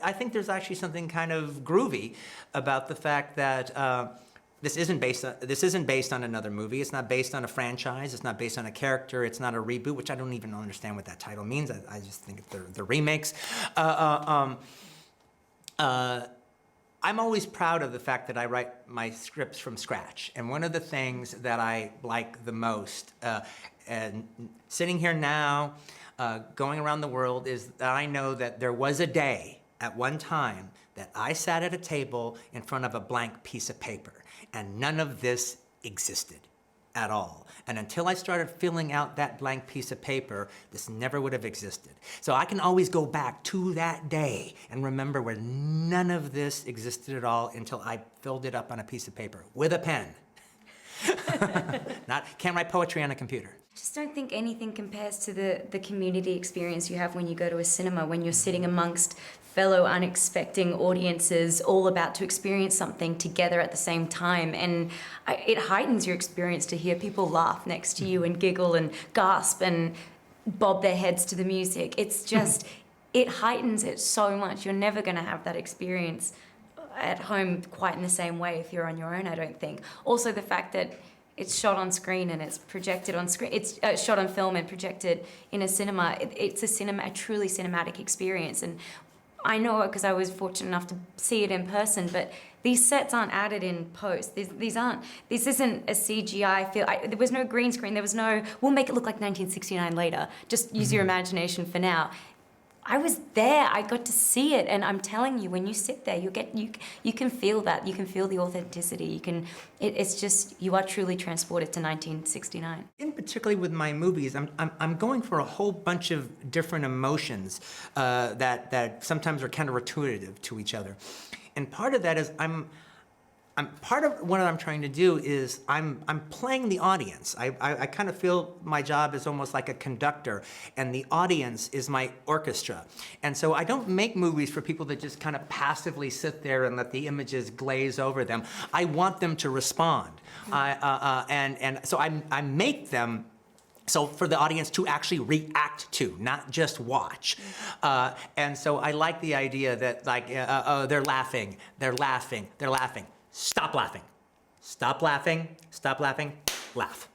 I think there's actually something kind of groovy about the fact that this isn't based on another movie. It's not based on a franchise. It's not based on a character. It's not a reboot, which I don't even understand what that title means. I just think they're remakes. I'm always proud of the fact that I write my scripts from scratch. And one of the things that I like the most, and sitting here now, going around the world, is that I know that there was a day at one time that I sat at a table in front of a blank piece of paper, and none of this existed at all. And until I started filling out that blank piece of paper, this never would have existed. So I can always go back to that day and remember where none of this existed at all until I filled it up on a piece of paper with a pen. Can't write poetry on a computer. I just don't think anything compares to the community experience you have when you go to a cinema, when you're sitting amongst fellow unexpecting audiences all about to experience something together at the same time. And it heightens your experience to hear people laugh next to you and giggle and gasp and bob their heads to the music. It's just, it heightens it so much. You're never going to have that experience at home quite in the same way if you're on your own, I don't think. Also the fact that it's shot on screen and it's projected on screen. It's shot on film and projected in a cinema. It's a truly cinematic experience. And I know it because I was fortunate enough to see it in person, but these sets aren't added in post. This isn't a CGI feel. There was no green screen. There was no, we'll make it look like 1969 later. Just use your imagination for now. I was there, I got to see it, and I'm telling you, when you sit there, you can feel that. You can feel the authenticity. It's just, you are truly transported to 1969. In particularly with my movies, I'm going for a whole bunch of different emotions that sometimes are counterintuitive to each other. And part of that is part of what I'm trying to do is I'm playing the audience. I kind of feel my job is almost like a conductor, and the audience is my orchestra. And so I don't make movies for people that just kind of passively sit there and let the images glaze over them. I want them to respond. And so I make them so for the audience to actually react to, not just watch. And so I like the idea that, like, they're laughing, they're laughing, they're laughing. Stop laughing. Stop laughing. Stop laughing. Laugh.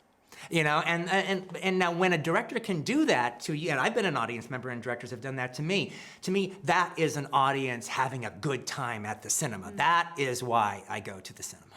You know, and now when a director can do that to you, and I've been an audience member and directors have done that to me, that is an audience having a good time at the cinema. That is why I go to the cinema.